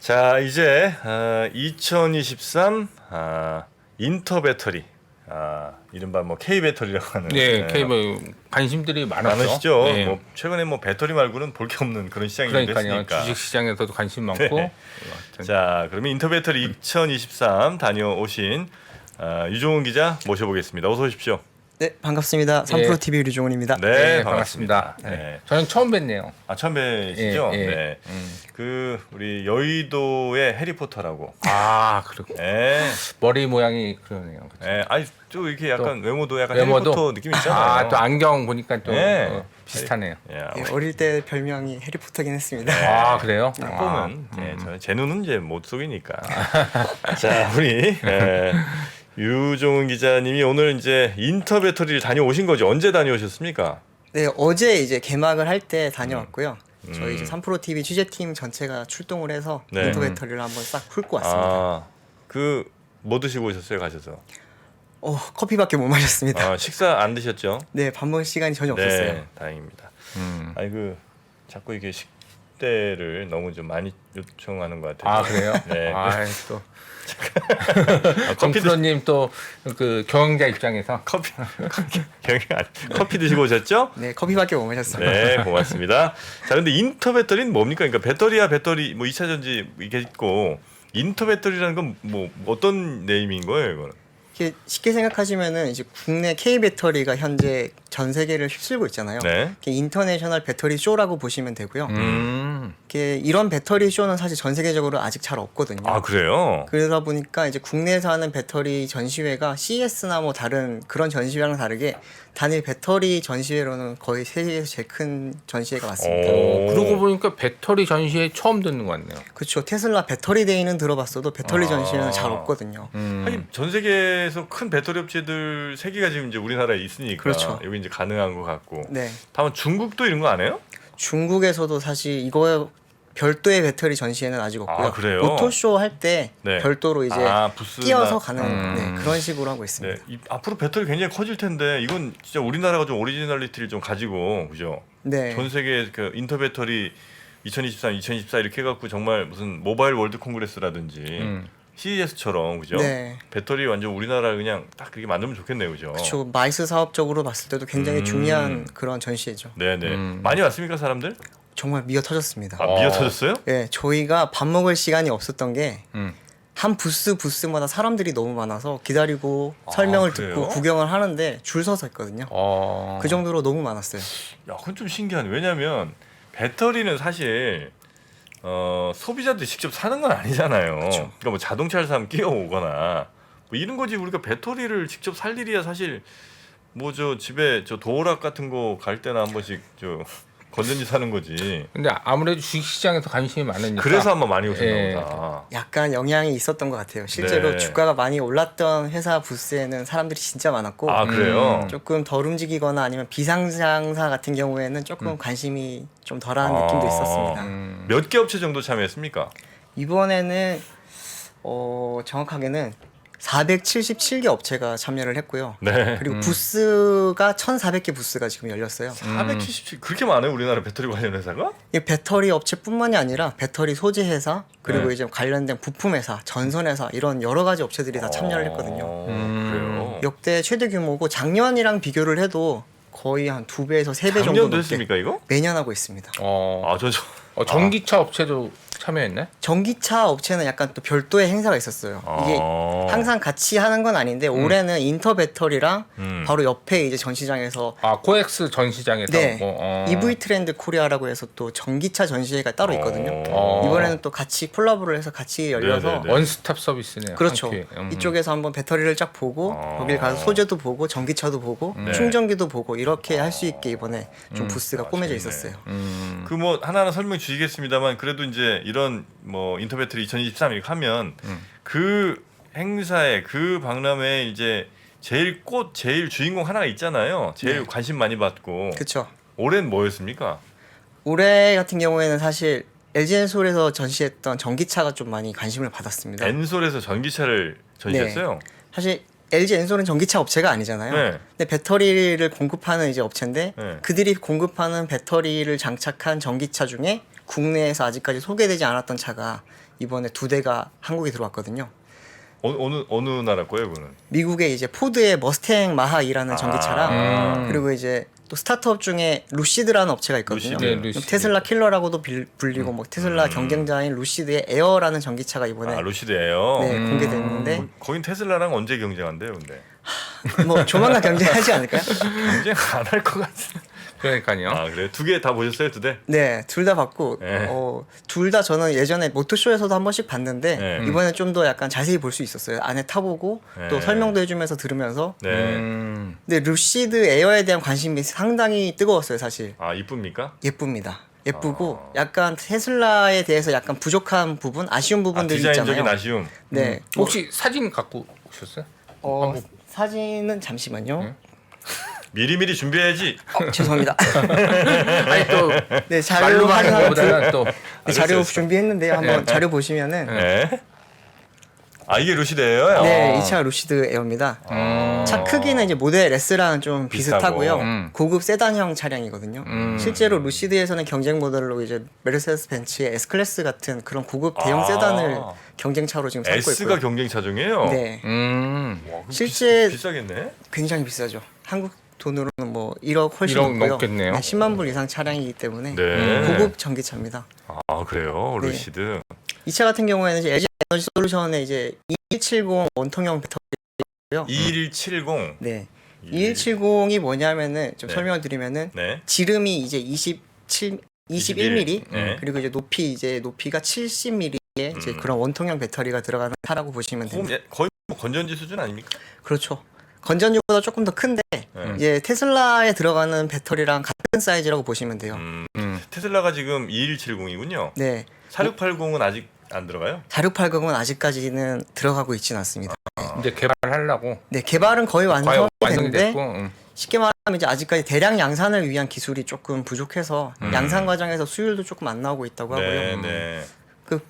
자, 이제 2023 인터 배터리, 이른바 뭐 K 배터리라고 하는 네, K뭐 관심들이 많으시죠. 네. 뭐 최근에 뭐 배터리 말고는 볼 게 없는 그런 시장이 됐으니까. 주식 시장에서도 관심 많고. 네. 자, 그러면 인터 배터리 2023 다녀오신 유종훈 기자 모셔보겠습니다. 어서 오십시오. 네, 반갑습니다. 3프로 TV 류종훈입니다. 네, 반갑습니다. 반갑습니다. 네. 저는 처음 뵀네요. 처음 뵈시죠? 예, 예. 네. 그 우리 여의도의 해리포터라고. 그리고 네. 머리 모양이 그러네요. 그쵸? 네. 아니 또 이렇게 약간 외모도 약간 외모도? 해리포터 느낌 있잖아요. 또 안경 보니까 또 네. 비슷하네요. 야, 예, 어릴 때 별명이 해리포터긴 했습니다. 그래요? 딱 보면 저는 제 눈은 이제 못 속이니까. 자, 우리 유종훈 기자님이 오늘 이제 인터 배터리를 다녀오신 거죠. 언제 다녀오셨습니까? 네, 어제 이제 개막을 할 때 다녀왔고요. 저희 이제 3프로 TV 취재팀 전체가 출동을 해서 네. 인터 배터리를 한번 싹 훑고 왔습니다. 그 뭐 드시고 오셨어요, 가셔서? 커피밖에 못 마셨습니다. 식사 안 드셨죠? 네, 밥 먹을 시간이 전혀 없었어요. 네, 다행입니다. 아니 자꾸 이게 식대를 너무 좀 많이 요청하는 것 같아요. 그래요? 네. 또 커피 정프로님 또 그 경영자 입장에서 커피 커피 드시고 오셨죠? 네, 커피밖에 못 마셨어요. 네, 고맙습니다. 자, 근데 인터 배터리는 뭡니까? 그러니까 배터리야 배터리 뭐 2차 전지 이게 있고 인터 배터리라는 건 뭐 어떤 네임인 거예요, 이거는? 이게 쉽게 생각하시면은 이제 국내 K 배터리가 현재 전 세계를 휩쓸고 있잖아요. 네. 이게 인터내셔널 배터리 쇼라고 보시면 되고요. 이게 이런 배터리 쇼는 사실 전 세계적으로 아직 잘 없거든요. 그래요? 그러다 보니까 이제 국내에서 하는 배터리 전시회가 CES나 뭐 다른 그런 전시회랑 다르게 단일 배터리 전시회로는 거의 세계에서 제일 큰 전시회가 맞습니다. 그러고 보니까 배터리 전시회 처음 듣는 것 같네요. 그렇죠. 테슬라 배터리 데이는 들어봤어도 배터리 전시회는 잘 없거든요. 하긴 전 세계에서 큰 배터리 업체들 세 개가 지금 이제 우리나라에 있으니까 그렇죠. 여기 이제 가능한 것 같고. 네. 다만 중국도 이런 거 안 해요? 중국에서도 사실 이거 별도의 배터리 전시회는 아직 없고요. 그래요? 오토쇼 할 때 네. 별도로 이제 부스나- 끼어서 가는 네, 그런 식으로 하고 있습니다. 네, 앞으로 배터리 굉장히 커질 텐데 이건 진짜 우리나라가 좀 오리지널리티를 좀 가지고 그죠? 네. 전 세계 그 인터 배터리 2023, 2024 이렇게 해갖고 정말 무슨 모바일 월드 콩그레스라든지 CES처럼 그죠? 네. 배터리 완전 우리나라 그냥 딱 그렇게 만들면 좋겠네요, 그죠? 그렇죠. 마이스 사업적으로 봤을 때도 굉장히 중요한 그런 전시회죠. 네네. 많이 왔습니까 사람들? 정말 미어 터졌습니다. 미어 터졌어요? 네, 저희가 밥 먹을 시간이 없었던 게 한 부스마다 사람들이 너무 많아서 기다리고 설명을 그래요? 듣고 구경을 하는데 줄 서서 했거든요. 그 정도로 너무 많았어요. 야, 그건 좀 신기하네. 왜냐하면 배터리는 사실 소비자들이 직접 사는 건 아니잖아요. 그러니까 뭐 자동차를 사면 끼워오거나 뭐 이런 거지. 우리가 배터리를 직접 살 일이야 사실. 뭐 저 집에 저 도어락 같은 거 갈 때나 한 번씩 저 건전지 사는 거지. 근데 아무래도 주식 시장에서 관심이 많으니까. 그래서 한번 많이 오셨나 예. 보다. 약간 영향이 있었던 것 같아요. 실제로 네. 주가가 많이 올랐던 회사 부스에는 사람들이 진짜 많았고 그래요? 조금 덜 움직이거나 아니면 비상장사 같은 경우에는 조금 관심이 좀 덜한 느낌도 있었습니다. 몇 개 업체 정도 참여했습니까? 이번에는 정확하게는 477개 업체가 참여를 했고요. 네. 그리고 부스가 1,400개 부스가 지금 열렸어요. 477 그렇게 많아요? 우리나라 배터리 관련 회사가? 이 배터리 업체뿐만이 아니라 배터리 소재 회사 그리고 네. 이제 관련된 부품 회사, 전선 회사 이런 여러 가지 업체들이 다 참여를 했거든요. 그래요? 역대 최대 규모고 작년이랑 비교를 해도 거의 한 2배에서 3배 정도 작년도 넘게 했습니까 이거? 매년 하고 있습니다. 전기차 업체도 참여했네? 전기차 업체는 약간 또 별도의 행사가 있었어요. 이게 항상 같이 하는 건 아닌데 올해는 인터 배터리랑 바로 옆에 이제 전시장에서 코엑스 전시장에서 네, EV 트렌드 코리아라고 해서 또 전기차 전시회가 따로 있거든요. 이번에는 또 같이 콜라보를 해서 같이 열려서 네네네. 원스톱 서비스네요. 그렇죠. 한 큐에. 이쪽에서 한번 배터리를 쫙 보고 거길 가서 소재도 보고 전기차도 보고 네. 충전기도 보고 이렇게 할 수 있게 이번에 좀 부스가 꾸며져 재밌네. 있었어요. 그 뭐 하나하나 설명 주시겠습니다만 그래도 이제 이런 뭐 인터 배터리 2023 이렇게 하면 그 행사에 그 박람회에 이제 제일 주인공 하나가 있잖아요. 제일 네. 관심 많이 받고. 그렇죠. 올해는 뭐였습니까? 올해 같은 경우에는 사실 LG엔솔에서 전시했던 전기차가 좀 많이 관심을 받았습니다. 엔솔에서 전기차를 전시했어요. 사실 LG엔솔은 전기차 업체가 아니잖아요. 네. 근데 배터리를 공급하는 이제 업체인데 네. 그들이 공급하는 배터리를 장착한 전기차 중에 국내에서 아직까지 소개되지 않았던 차가 이번에 2대가 한국에 들어왔거든요. 어느 나라 거예요, 그거는? 미국의 이제 포드의 머스탱 마하2라는 전기차랑 그리고 이제 또 스타트업 중에 루시드라는 업체가 있거든요. 루시드. 네, 루시드. 테슬라 킬러라고도 불리고 뭐 테슬라 경쟁자인 루시드의 에어라는 전기차가 이번에 루시드 에어. 네, 공개됐는데 거긴 테슬라랑 언제 경쟁한대요, 근데? 뭐 조만간 경쟁하지 않을까요? 경쟁 안 할 것 같은. 그러니까요. 아, 그래? 2개 다 보셨어요, 2대? 네, 둘 다 봤고 네. 둘 다 저는 예전에 모토쇼에서도 한 번씩 봤는데 네. 이번에 좀 더 약간 자세히 볼 수 있었어요. 안에 타보고 네. 또 설명도 해주면서 들으면서. 네. 근데 루시드 에어에 대한 관심이 상당히 뜨거웠어요, 사실. 아, 이쁩니까? 예쁩니다. 예쁘고 약간 테슬라에 대해서 약간 부족한 부분, 아쉬운 부분들이 디자인적인 있잖아요. 아쉬움. 네. 혹시 사진 갖고 오셨어요? 사진은 잠시만요. 미리미리 준비해야지. 죄송합니다. 아니 또 네, 자료 말로만 하는 하나 것보다는 또 네, 자료 알겠어요. 준비했는데요. 한번 자료 보시면은 네. 아, 이게 루시드예요? 네, 이 차가 루시드 에어입니다. 차 크기는 이제 모델 S랑 좀 비슷하고. 비슷하고요. 고급 세단형 차량이거든요. 실제로 루시드에서는 경쟁 모델로 이제 메르세데스 벤츠의 S 클래스 같은 그런 고급 대형 세단을 경쟁차로 지금 삼고 S가 있고요. 경쟁 차종이에요? 네, 와, 그럼 실제 비싸겠네. 굉장히 비싸죠. 한국 돈으로는 뭐 1억 훨씬 1억 넘고요. 넘겠네요. 네, 10만 불 이상 차량이기 때문에 네. 고급 전기차입니다. 아, 그래요? 네. 루시드. 이 차 같은 경우에는 이제 LG 에너지 솔루션의 이제 2170 원통형 배터리고요. 2170. 네. 2170이 뭐냐면은 좀 네. 설명을 드리면은 네. 지름이 이제 21mm 네. 그리고 이제 높이가 70mm의 이제 그런 원통형 배터리가 들어가는 차라고 보시면 됩니다. 거의 뭐 건전지 수준 아닙니까? 그렇죠. 건전지보다 조금 더 큰데 이제 테슬라에 들어가는 배터리랑 같은 사이즈라고 보시면 돼요. 테슬라가 지금 2170이군요. 네. 4680은 아직 안 들어가요? 4680은 아직까지는 들어가고 있지는 않습니다. 이제 개발하려고 네, 개발은 거의 완성이 완성이 됐는데 됐고. 쉽게 말하면 이제 아직까지 대량 양산을 위한 기술이 조금 부족해서 양산 과정에서 수율도 조금 안 나오고 있다고 하고요. 네, 네.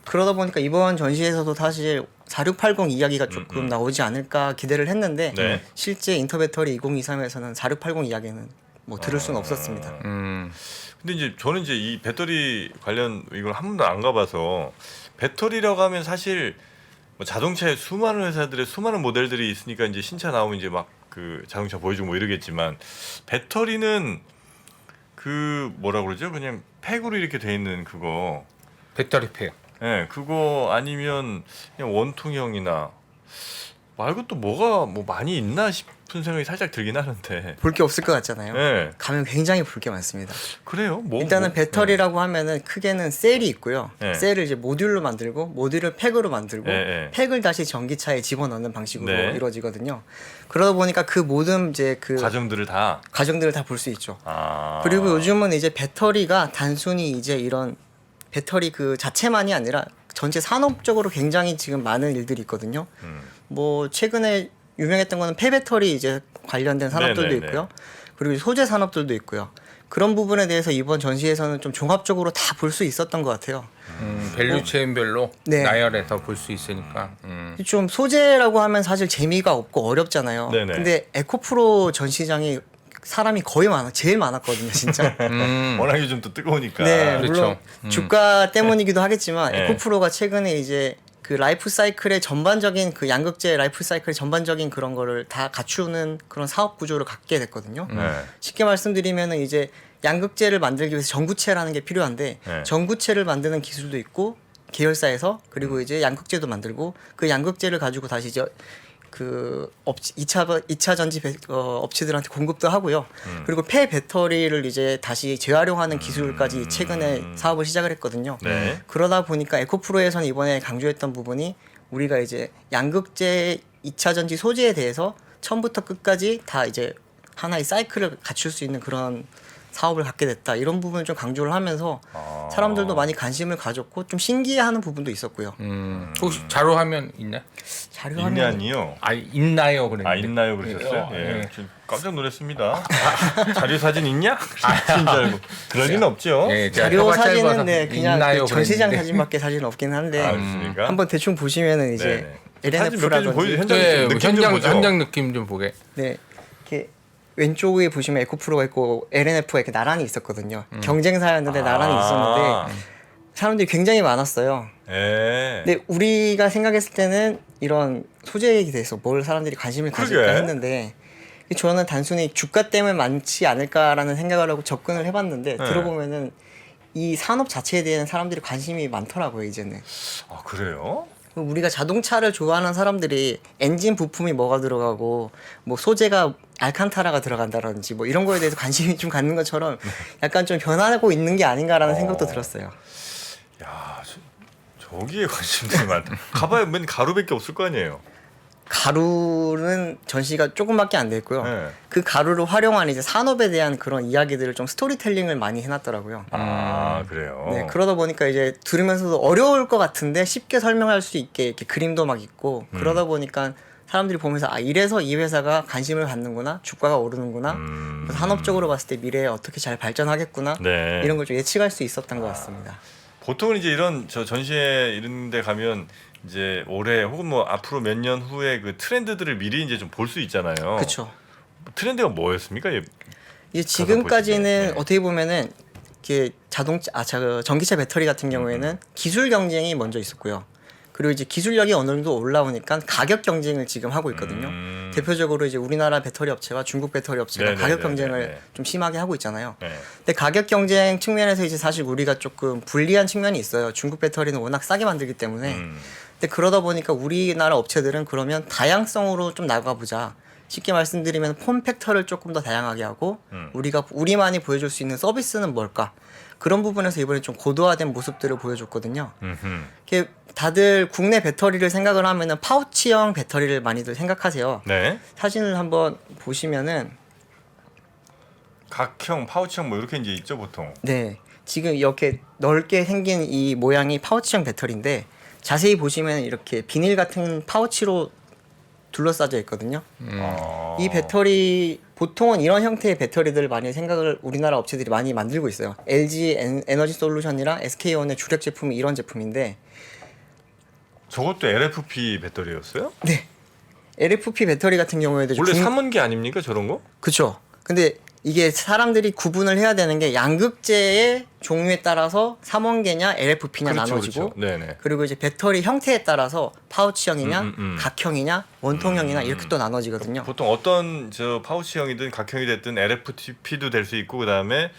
그러다 보니까 이번 전시에서도 사실 4680 이야기가 조금 나오지 않을까 기대를 했는데 네. 실제 인터배터리 2023에서는 4680 이야기는 뭐 들을 수는 없었습니다. 근데 이제 저는 이제 이 배터리 관련 이걸 한 번도 안 가봐서 배터리라고 하면 사실 뭐 자동차에 수많은 회사들의 수많은 모델들이 있으니까 이제 신차 나오면 이제 막 그 자동차 보여주고 뭐 이러겠지만 배터리는 그 뭐라 그러죠? 그냥 팩으로 이렇게 돼 있는 그거. 배터리 팩. 예, 그거 아니면 그냥 원통형이나 말고 또 뭐가 뭐 많이 있나 싶은 생각이 살짝 들긴 하는데. 볼 게 없을 것 같잖아요. 예, 가면 굉장히 볼 게 많습니다. 그래요? 뭐 일단은 배터리라고 하면은 크게는 셀이 있고요. 네. 셀을 이제 모듈로 만들고 모듈을 팩으로 만들고 네. 팩을 다시 전기차에 집어넣는 방식으로 네. 이루어지거든요. 그러다 보니까 그 모든 이제 그 과정들을 다. 과정들을 다 볼 수 있죠. 아. 그리고 요즘은 이제 배터리가 단순히 이제 이런 배터리 그 자체만이 아니라 전체 산업적으로 굉장히 지금 많은 일들이 있거든요. 뭐 최근에 유명했던 거는 폐배터리 이제 관련된 산업들도 네네네. 있고요. 그리고 소재 산업들도 있고요. 그런 부분에 대해서 이번 전시에서는 좀 종합적으로 다 볼 수 있었던 것 같아요. 밸류 체인별로 네. 나열해서 볼 수 있으니까. 좀 소재라고 하면 사실 재미가 없고 어렵잖아요. 네네. 근데 에코프로 전시장이 사람이 거의 제일 많았거든요, 진짜. 워낙에 좀 또 뜨거우니까. 네, 그렇죠. 물론 주가 때문이기도 하겠지만 네. 에코프로가 최근에 이제 그 라이프 사이클의 전반적인 그 양극재 라이프 사이클의 전반적인 그런 거를 다 갖추는 그런 사업 구조를 갖게 됐거든요. 네. 쉽게 말씀드리면은 이제 양극재를 만들기 위해서 전구체라는 게 필요한데 네. 전구체를 만드는 기술도 있고 계열사에서 그리고 이제 양극재도 만들고 그 양극재를 가지고 다시 이제 그 2차 전지 업체들한테 공급도 하고요. 그리고 폐 배터리를 이제 다시 재활용하는 기술까지 최근에 사업을 시작을 했거든요. 네. 그러다 보니까 에코프로에서는 이번에 강조했던 부분이 우리가 이제 양극재 2차 전지 소재에 대해서 처음부터 끝까지 다 이제 하나의 사이클을 갖출 수 있는 그런 사업을 갖게 됐다. 이런 부분을 좀 강조를 하면서 사람들도 많이 관심을 가졌고 좀 신기해하는 부분도 있었고요. 혹시 자료 화면 있나? 자료화면 있냐니요? 아 있나요? 그랬는데. 아, 있나요 그러셨어요? 예. 예. 지금 깜짝 놀랐습니다. 자료 사진 있냐? 그러신 줄 알고. 그럴 리는 없죠. 예, 제가 자료 혀가 짧아서 사진은 네, 그냥 있나요? 그 전시장 그랬는데. 사진밖에 사진 없긴 한데 아, 그렇습니까? 한번 대충 보시면은 이제 네네. 사진 몇개좀 보여주세요. LNF라든지 현장 네, 느낌 좀 현장 보죠. 현장 느낌 좀 보게. 네 이렇게 왼쪽에 보시면 에코프로가 있고 LNF가 이렇게 나란히 있었거든요. 경쟁사였는데 나란히 있었는데 사람들이 굉장히 많았어요. 예. 근데 우리가 생각했을 때는 이런 소재에 대해서 뭘 사람들이 관심을 가질까 그러게. 했는데 저는 단순히 주가 때문에 많지 않을까라는 생각을 하고 접근을 해봤는데 네. 들어보면은 이 산업 자체에 대한 사람들이 관심이 많더라고요 이제는. 아 그래요? 우리가 자동차를 좋아하는 사람들이 엔진 부품이 뭐가 들어가고 뭐 소재가 알칸타라가 들어간다든지 뭐 이런 거에 대해서 관심이 좀 갖는 것처럼 약간 좀 변하고 있는 게 아닌가라는 생각도 들었어요. 야 저기에 관심들이 많다. 가봐야 맨 가루밖에 없을 거 아니에요. 가루는 전시가 조금밖에 안 됐고요. 네. 그 가루를 활용한 이제 산업에 대한 그런 이야기들을 좀 스토리텔링을 많이 해놨더라고요. 아 그래요. 네, 그러다 보니까 이제 들으면서도 어려울 것 같은데 쉽게 설명할 수 있게 이렇게 그림도 막 있고 그러다 보니까 사람들이 보면서 아 이래서 이 회사가 관심을 갖는구나, 주가가 오르는구나, 그래서 산업적으로 봤을 때 미래에 어떻게 잘 발전하겠구나 네. 이런 걸 좀 예측할 수 있었던 것 같습니다. 보통은 이제 이런 저 전시회 이런 데 가면 이제 올해 혹은 뭐 앞으로 몇 년 후에 그 트렌드들을 미리 이제 좀 볼 수 있잖아요. 그렇죠. 트렌드가 뭐였습니까? 이게 지금까지는 보시기에. 네. 어떻게 보면은 이게 전기차 배터리 같은 경우에는 기술 경쟁이 먼저 있었고요. 그리고 이제 기술력이 어느 정도 올라오니까 가격 경쟁을 지금 하고 있거든요. 대표적으로 이제 우리나라 배터리 업체와 중국 배터리 업체가 네네네네네. 가격 경쟁을 좀 심하게 하고 있잖아요. 네. 근데 가격 경쟁 측면에서 이제 사실 우리가 조금 불리한 측면이 있어요. 중국 배터리는 워낙 싸게 만들기 때문에. 근데 그러다 보니까 우리나라 업체들은 그러면 다양성으로 좀 나가보자. 쉽게 말씀드리면 폼 팩터를 조금 더 다양하게 하고 우리만이 보여줄 수 있는 서비스는 뭘까? 그런 부분에서 이번에 좀 고도화된 모습들을 보여줬거든요. 이게 다들 국내 배터리를 생각을 하면은 파우치형 배터리를 많이들 생각하세요. 네. 사진을 한번 보시면은 각형, 파우치형 뭐 이렇게 이제 있죠 보통. 네, 지금 이렇게 넓게 생긴 이 모양이 파우치형 배터리인데 자세히 보시면 이렇게 비닐 같은 파우치로 둘러싸져 있거든요. 이 배터리 보통은 이런 형태의 배터리들을 많이 생각을 우리나라 업체들이 많이 만들고 있어요. LG 에너지 솔루션이랑 SK온의 주력 제품이 이런 제품인데 저것도 LFP 배터리였어요? 네. LFP 배터리 같은 경우에도 원래 3원기 아닙니까 저런 거? 그렇죠. 근데 이게 사람들이 구분을 해야 되는 게 양극재의 종류에 따라서 3원계냐 LFP냐 그렇죠, 나눠지고 그렇죠. 네네. 그리고 이제 배터리 형태에 따라서 파우치형이냐 각형이냐 원통형이냐 이렇게 또 나눠지거든요. 보통 어떤 저 파우치형이든 각형이 됐든 LFP도 될 수 있고 그다음에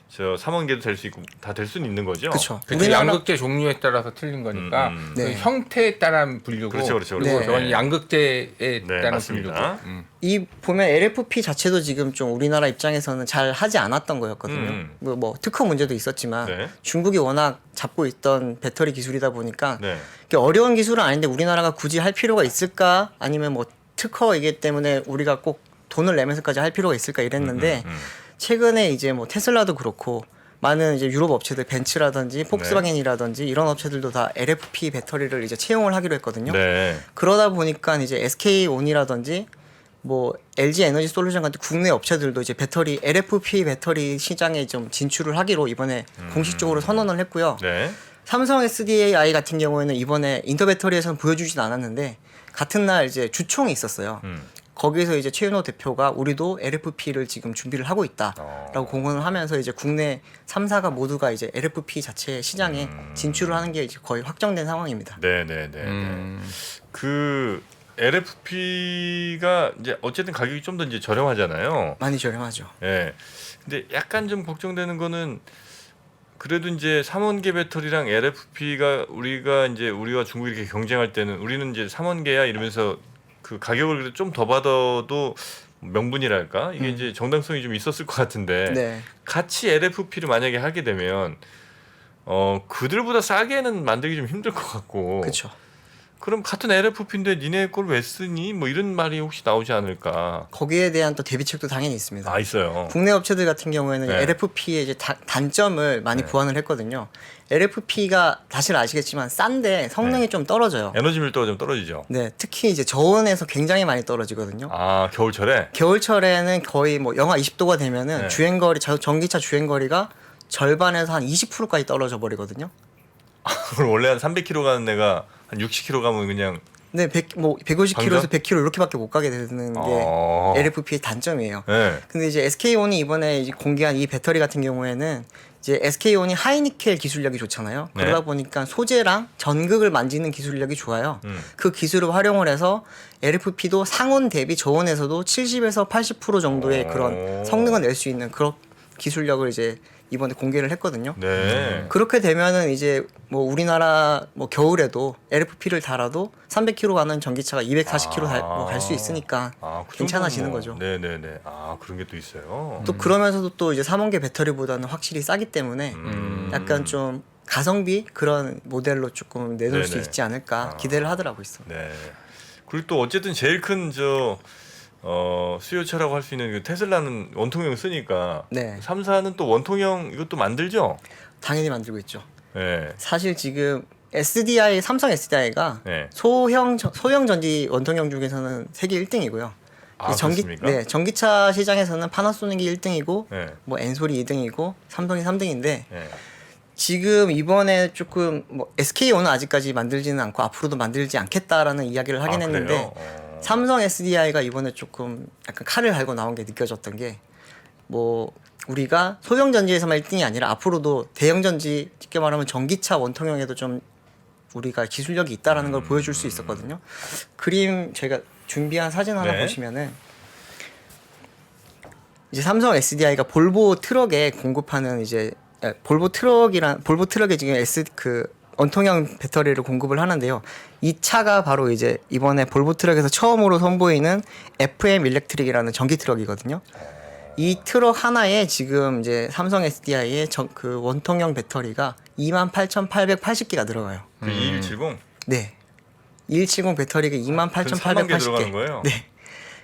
저 3원계도 될 수 있고 다 될 수는 있는 거죠. 그렇죠. 그 양극재 종류에 따라서 틀린 거니까 그 네. 형태에 따른 분류고 그렇죠, 그렇죠, 그리고 그렇죠. 저건 네. 양극재에 네, 따른 맞습니다. 분류고. 이 보면 LFP 자체도 지금 좀 우리나라 입장에서는 잘 하지 않았던 거였거든요. 뭐 특허 문제도 있었지만 네. 중국이 워낙 잡고 있던 배터리 기술이다 보니까 네. 이게 어려운 기술은 아닌데 우리나라가 굳이 할 필요가 있을까? 아니면 뭐 특허이기 때문에 우리가 꼭 돈을 내면서까지 할 필요가 있을까 이랬는데 최근에 이제 뭐 테슬라도 그렇고 많은 이제 유럽 업체들 벤츠라든지 폭스바겐이라든지 이런 업체들도 다 LFP 배터리를 이제 채용을 하기로 했거든요. 네. 그러다 보니까 이제 SK온이라든지 뭐 LG 에너지 솔루션 같은 국내 업체들도 이제 배터리 LFP 배터리 시장에 좀 진출을 하기로 이번에 공식적으로 선언을 했고요. 네. 삼성 SDI 같은 경우에는 이번에 인터 배터리에서는 보여주진 않았는데 같은 날 이제 주총이 있었어요. 거기서 이제 최윤호 대표가 우리도 LFP를 지금 준비를 하고 있다라고 공언을 하면서 이제 국내 3사가 모두가 이제 LFP 자체 시장에 진출을 하는 게 이제 거의 확정된 상황입니다. 네. 그 LFP가 이제 어쨌든 가격이 좀 더 이제 저렴하잖아요. 많이 저렴하죠. 예. 근데 약간 좀 걱정되는 거는 그래도 이제 3원계 배터리랑 LFP가 우리와 중국이 이렇게 경쟁할 때는 우리는 이제 3원계야 이러면서 그 가격을 좀 더 받아도 명분이랄까 이게 이제 정당성이 좀 있었을 것 같은데 네. 같이 LFP를 만약에 하게 되면 그들보다 싸게는 만들기 좀 힘들 것 같고 그렇죠. 그럼 같은 LFP인데 니네 걸 왜 쓰니 뭐 이런 말이 혹시 나오지 않을까? 거기에 대한 또 대비책도 당연히 있습니다. 아 있어요. 국내 업체들 같은 경우에는 네. LFP의 이제 단점을 많이 보완을 했거든요. LFP가 다시 아시겠지만 싼데 성능이 좀 떨어져요. 에너지 밀도가 좀 떨어지죠. 네, 특히 이제 저온에서 굉장히 많이 떨어지거든요. 아 겨울철에 겨울철에는 거의 뭐 영하 20도가 되면은 네. 주행거리 전기차 주행거리가 절반에서 한 20%까지 떨어져 버리거든요. 그걸 원래 한 300km 가는 애가 한 60km 가면 그냥 네, 150km에서 방전? 100km 이렇게밖에 못 가게 되는 게 LFP의 단점이에요. 네. 근데 이제 SK온이 이번에 이제 공개한 이 배터리 같은 경우에는 이제 SK온이 하이니켈 기술력이 좋잖아요. 네. 그러다 보니까 소재랑 전극을 만지는 기술력이 좋아요. 음. 그 기술을 활용을 해서 LFP도 상온 대비 저온에서도 70에서 80% 정도의 그런 성능을 낼 수 있는 그런 기술력을 이제 이번에 공개를 했거든요. 네. 그렇게 되면은 이제 뭐 우리나라 뭐 겨울에도 LFP를 달아도 300km 가는 전기차가 240km 갈 수 있으니까 그 괜찮아지는 정도는 거죠. 네네네. 그런 게 또 있어요. 또 그러면서도 또 이제 3원계 배터리보다는 확실히 싸기 때문에 약간 좀 가성비 그런 모델로 조금 내놓을 수 네네. 있지 않을까 기대를 하더라고 있어. 네. 그리고 또 어쨌든 제일 큰 수요차라고 할 수 있는 그 테슬라는 원통형 쓰니까 네. 3사는 또 원통형 이것도 만들죠. 당연히 만들고 있죠. 네. 사실 지금 삼성 SDI가 네. 소형 전지 원통형 중에서는 세계 1등이고요. 그렇습니까? 네, 전기차 시장에서는 파나소닉이 1등이고 네. 뭐 엔솔이 2등이고 삼성이 3등인데 네. 지금 이번에 조금 뭐 SK온은 아직까지 만들지는 않고 앞으로도 만들지 않겠다라는 이야기를 하긴 했는데 그래요? 삼성 SDI가 이번에 조금 약간 칼을 갈고 나온 게 느껴졌던 게 뭐 우리가 소형 전지에서만 1등이 아니라 앞으로도 대형 전지 쉽게 말하면 전기차 원통형에도 좀 우리가 기술력이 있다라는 걸 보여줄 수 있었거든요. 그림 제가 준비한 사진 하나 네. 보시면은 이제 삼성 SDI가 볼보 트럭에 공급하는 이제 볼보 트럭에 지금 원통형 배터리를 공급을 하는데요. 이 차가 바로 이제 이번에 볼보 트럭에서 처음으로 선보이는 FM 일렉트릭이라는 전기 트럭이거든요. 이 트럭 하나에 지금 이제 삼성 SDI의 그 원통형 배터리가 28,880개가 들어가요. 그 2170? 네. 2170 배터리가 3만 개 들어가는 28,880개. 거예요? 네.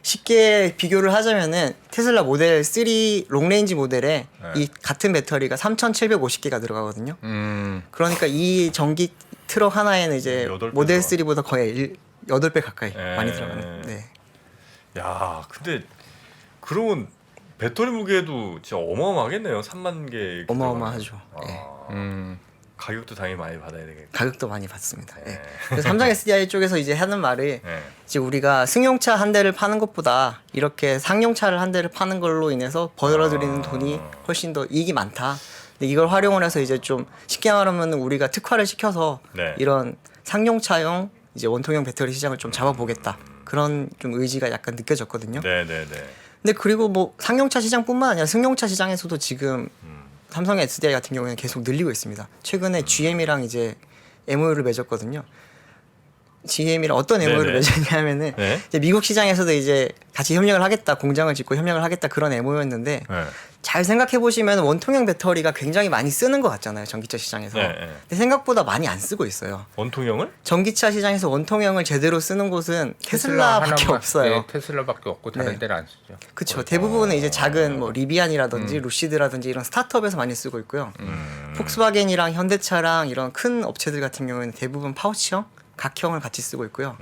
쉽게 비교를 하자면은 테슬라 모델 3 롱레인지 모델에 이 같은 배터리가 3,750개가 들어가거든요. 그러니까 이 전기 트럭 하나에는 이제 8배 모델 들어가. 3보다 거의 8배 가까이 네. 많이 들어가는. 네. 야, 근데 그러면 배터리 무게도 진짜 어마어마하겠네요. 3만 개. 어마어마하죠. 네. 가격도 당연히 많이 받아야 되겠고. 가격도 많이 받습니다. 네. 네. 그래서 삼성 SDI 쪽에서 이제 하는 말이 네. 이제 우리가 승용차 한 대를 파는 것보다 이렇게 상용차를 한 대를 파는 걸로 인해서 벌어들이는 돈이 훨씬 더 이익이 많다. 근데 이걸 활용을 해서 이제 좀 쉽게 말하면 우리가 특화를 시켜서 네. 이런 상용차용 이제 원통형 배터리 시장을 좀 잡아보겠다. 그런 좀 의지가 약간 느껴졌거든요. 네네네. 근데 그리고 뭐 상용차 시장뿐만 아니라 승용차 시장에서도 지금 삼성 SDI 같은 경우에는 계속 늘리고 있습니다. 최근에 GM이랑 이제 MOU를 맺었거든요. GM이랑 어떤 MOU를 네네. 맺었냐면은 네. 이제 미국 시장에서도 이제 같이 협력을 하겠다, 공장을 짓고 협력을 하겠다 그런 MOU였는데 네. 잘 생각해 보시면 원통형 배터리가 굉장히 많이 쓰는 것 같잖아요, 전기차 시장에서. 네, 네. 근데 생각보다 많이 안 쓰고 있어요. 원통형을? 전기차 시장에서 원통형을 제대로 쓰는 곳은 테슬라밖에 하나만- 없어요. 네, 테슬라밖에 없고 다른 네. 데는 안 쓰죠. 그렇죠. 대부분은 이제 작은 뭐 리비안이라든지 루시드라든지 이런 스타트업에서 많이 쓰고 있고요. 폭스바겐이랑 현대차랑 이런 큰 업체들 같은 경우에는 대부분 파우치형, 각형을 같이 쓰고 있고요.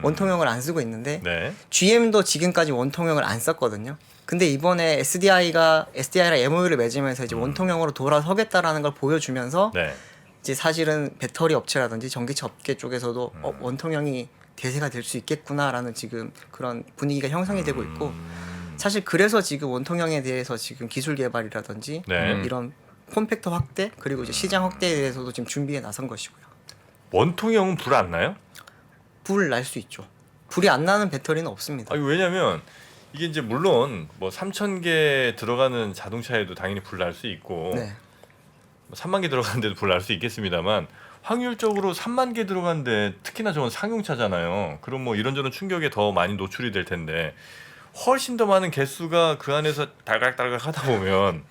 원통형을 안 쓰고 있는데 네. GM도 지금까지 원통형을 안 썼거든요. 근데 이번에 SDI랑 MOU를 맺으면서 이제 원통형으로 돌아서겠다라는 걸 보여주면서 네. 이제 사실은 배터리 업체라든지 전기차 업계 쪽에서도 원통형이 대세가 될 수 있겠구나라는 지금 그런 분위기가 형성이 되고 있고 사실 그래서 지금 원통형에 대해서 지금 기술 개발이라든지 네. 이런 폼팩터 확대 그리고 이제 시장 확대에 대해서도 지금 준비에 나선 것이고요. 원통형은 불 안 나요? 불 날 수 있죠. 불이 안 나는 배터리는 없습니다. 아니 왜냐면 이게 이제 물론 뭐 3,000개 들어가는 자동차에도 당연히 불 날 수 있고 네. 뭐 3만 개 들어가는데도 불 날 수 있겠습니다만 확률적으로 3만 개 들어가는데 특히나 저건 상용차잖아요. 그럼 뭐 이런저런 충격에 더 많이 노출이 될 텐데 훨씬 더 많은 개수가 그 안에서 달각달각 하다 보면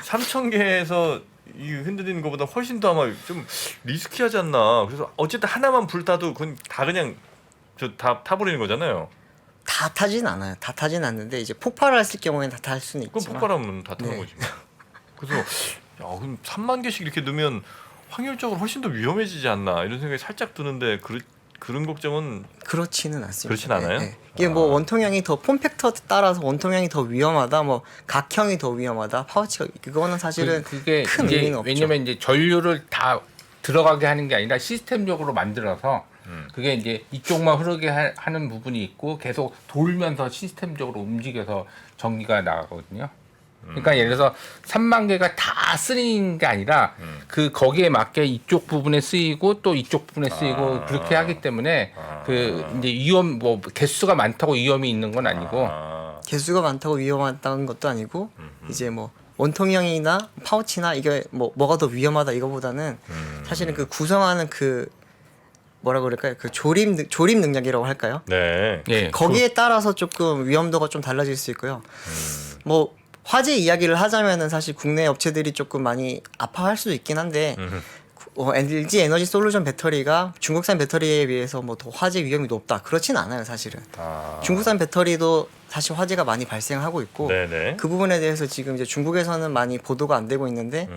3,000개에서 이 흔들리는 것보다 훨씬 더 아마 좀 리스키하지 않나. 그래서 어쨌든 하나만 불타도 그건 다 그냥 다 타버리는 거잖아요. 다 타진 않아요. 다 타진 않는데 이제 폭발을 했을 경우에는 다 탈 수는 그럼 있지만 폭발하면 다 타는 네. 거지. 그래서 야 그럼 3만 개씩 이렇게 넣으면 확률적으로 훨씬 더 위험해지지 않나 이런 생각이 살짝 드는데 그런 걱정은 그렇지는 않습니다. 그렇진 않아요? 이게 뭐 원통형이 더 폼팩터 따라서 원통형이 더 위험하다, 뭐 각형이 더 위험하다, 파우치가 그거는 사실은 그게 큰 이제 의미는 없죠. 왜냐면 이제 전류를 다 들어가게 하는 게 아니라 시스템적으로 만들어서 그게 이제 이쪽만 흐르게 하는 부분이 있고 계속 돌면서 시스템적으로 움직여서 전기가 나가거든요. 그러니까 예를 들어서 3만 개가 다 쓰이는 게 아니라 그 거기에 맞게 이쪽 부분에 쓰이고 또 이쪽 부분에 쓰이고 그렇게 하기 때문에 그 이제 위험 뭐 개수가 많다고 위험이 있는 건 아니고 개수가 많다고 위험하다는 것도 아니고 이제 뭐 원통형이나 파우치나 이게 뭐가 더 위험하다 이거보다는 사실은 그 구성하는 그 뭐라 그럴까요? 그 조립 능력이라고 할까요? 네. 예. 거기에 따라서 조금 위험도가 좀 달라질 수 있고요. 뭐 화재 이야기를 하자면은 사실 국내 업체들이 조금 많이 아파할 수도 있긴 한데 LG 에너지 솔루션 배터리가 중국산 배터리에 비해서 뭐 더 화재 위험이 높다 그렇진 않아요 사실은. 중국산 배터리도 사실 화재가 많이 발생하고 있고 네네. 그 부분에 대해서 지금 이제 중국에서는 많이 보도가 안 되고 있는데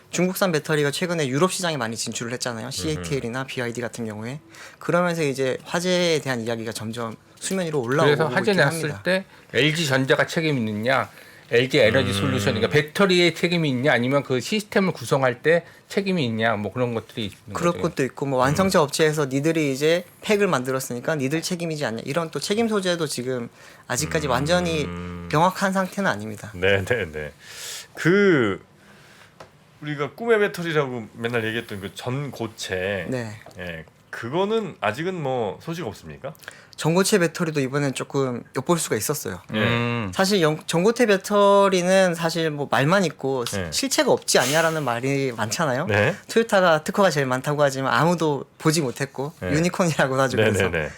중국산 배터리가 최근에 유럽 시장에 많이 진출을 했잖아요. CATL이나 BYD 같은 경우에 그러면서 이제 화재에 대한 이야기가 점점 수면 위로 올라오고 그래서 화재 있긴 났을 합니다. 때 LG 전자가 책임이 있느냐, LG 에너지 솔루션, 그러니까 배터리에 책임이 있냐, 아니면 그 시스템을 구성할 때 책임이 있냐, 뭐 그런 것들이 있는 그럴 거죠. 것도 있고 뭐 완성차 업체에서 니들이 이제 팩을 만들었으니까 니들 책임이지 않냐 이런 또 책임 소재도 지금 아직까지 완전히 명확한 상태는 아닙니다. 네네네. 그 우리가 꿈의 배터리라고 맨날 얘기했던 그 전고체. 네. 예. 그거는 아직은 뭐 소식 없습니까? 전고체 배터리도 이번엔 조금 엿볼 수가 있었어요. 사실 전고체 배터리는 사실 뭐 말만 있고 네. 실체가 없지 않냐라는 말이 많잖아요. 네. 토요타가 특허가 제일 많다고 하지만 아무도 보지 못했고 네. 유니콘이라고 하죠. 그래서. 네네네.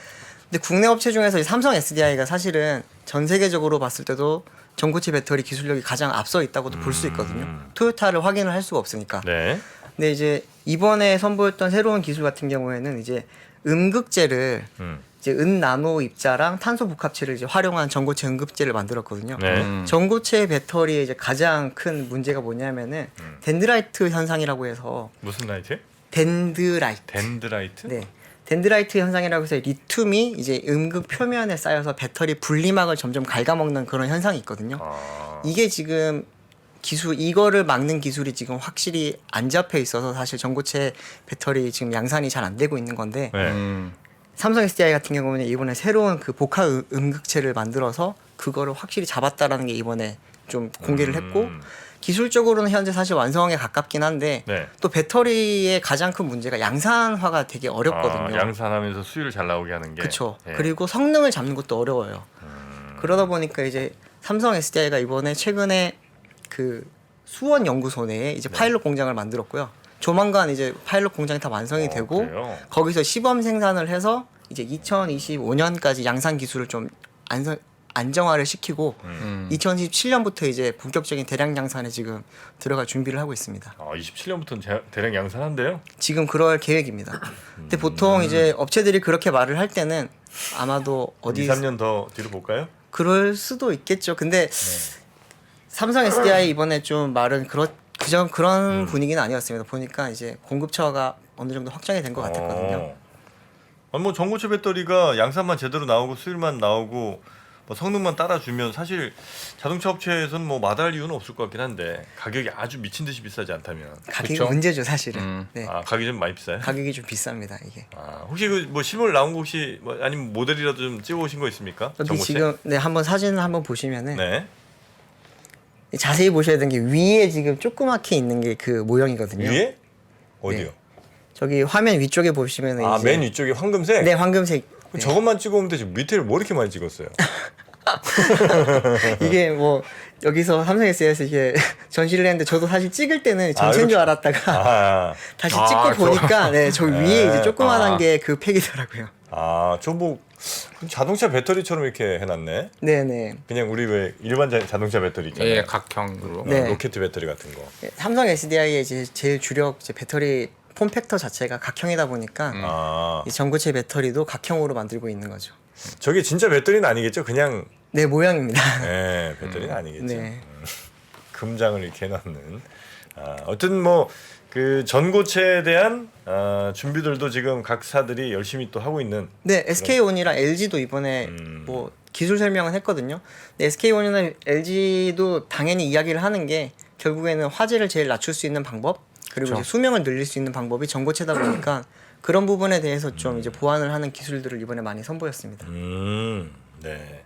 근데 국내 업체 중에서 이 삼성 SDI가 사실은 전 세계적으로 봤을 때도 전고체 배터리 기술력이 가장 앞서 있다고도 볼 수 있거든요. 토요타를 확인을 할 수가 없으니까. 네. 근데 이제 이번에 선보였던 새로운 기술 같은 경우에는 이제 음극재를 이제 은나노 입자랑 탄소 복합체를 이제 활용한 전고체 음극재를 만들었거든요. 네. 전고체 배터리의 이제 가장 큰 문제가 뭐냐면은 덴드라이트 현상이라고 해서 무슨 라이트? 덴드라이트. 덴드라이트? 네. 덴드라이트 현상이라고 해서 리튬이 이제 음극 표면에 쌓여서 배터리 분리막을 점점 갉아먹는 그런 현상이 있거든요. 이게 지금 이거를 막는 기술이 지금 확실히 안 잡혀 있어서 사실 전고체 배터리 지금 양산이 잘 안 되고 있는 건데 네. 삼성 SDI 같은 경우는 이번에 새로운 그 복합 음극체를 만들어서 그거를 확실히 잡았다라는 게 이번에 좀 공개를 했고 기술적으로는 현재 사실 완성에 가깝긴 한데 네. 또 배터리의 가장 큰 문제가 양산화가 되게 어렵거든요. 양산하면서 수율을 잘 나오게 하는 게. 그렇죠. 예. 그리고 성능을 잡는 것도 어려워요. 그러다 보니까 이제 삼성 SDI가 이번에 최근에 그 수원 연구소 내에 이제 파일럿 공장을 만들었고요. 조만간 이제 파일럿 공장이 다 완성이 되고 그래요? 거기서 시범 생산을 해서 이제 2025년까지 양산 기술을 좀 안정화를 시키고 2017년부터 이제 본격적인 대량 양산에 지금 들어갈 준비를 하고 있습니다. 27년부터는 대량 양산한대요? 지금 그럴 계획입니다. 근데 보통 이제 업체들이 그렇게 말을 할 때는 아마도 어디 2, 3년 더 뒤로 볼까요? 그럴 수도 있겠죠. 근데 삼성 SDI 이번에 좀 말은 그런 분위기는 아니었습니다. 보니까 이제 공급처가 어느 정도 확정이 된 것 같았거든요. 뭐 전고체 배터리가 양산만 제대로 나오고 수율만 나오고 뭐 성능만 따라주면 사실 자동차 업체에서는 뭐 마다할 이유는 없을 것 같긴 한데 가격이 아주 미친 듯이 비싸지 않다면. 가격이 그쵸? 문제죠, 사실은. 네. 가격이 좀 많이 비싸요? 가격이 좀 비쌉니다, 이게. 혹시 그 뭐 실물 나온 거 혹시 뭐 아니면 모델이라도 좀 찍어 오신 거 있습니까? 여기 전고체? 지금 한번 사진을 한번 보시면은 네. 자세히 보셔야 되는 게 위에 지금 조그맣게 있는 게 그 모형이거든요. 위에? 어디요? 네. 저기 화면 위쪽에 보시면은 이제 맨 위쪽에 황금색? 네, 황금색. 그럼 네. 저것만 찍어오면 되지 밑에를 뭐 이렇게 많이 찍었어요? 이게 뭐 여기서 삼성 SDI에서 이게 전시를 했는데 저도 사실 찍을 때는 전체인 줄 알았다가 다시 찍고 보니까 저 위에 이제 조그만한 게 그 팩이더라고요. 저 뭐 자동차 배터리처럼 이렇게 해놨네. 네네. 그냥 우리 왜 일반 자동차 배터리 있잖아요. 예, 각형으로. 네. 로켓 배터리 같은 거. 삼성 SDI의 이제 제일 주력 이제 배터리 폼팩터 자체가 각형이다 보니까 이 전고체 배터리도 각형으로 만들고 있는 거죠. 저게 진짜 배터리는 아니겠죠? 그냥 네, 모양입니다. 배터리는 아니겠죠. 네. 금장을 이렇게 해놓는. 어쨌든 뭐 그 전고체에 대한 준비들도 지금 각 사들이 열심히 또 하고 있는. 네, SK온이랑 LG도 이번에 뭐 기술 설명을 했거든요. 근데 SK온이나 LG도 당연히 이야기를 하는 게 결국에는 화재를 제일 낮출 수 있는 방법 그리고 이제 수명을 늘릴 수 있는 방법이 전고체다 보니까 그런 부분에 대해서 좀 이제 보완을 하는 기술들을 이번에 많이 선보였습니다. 네.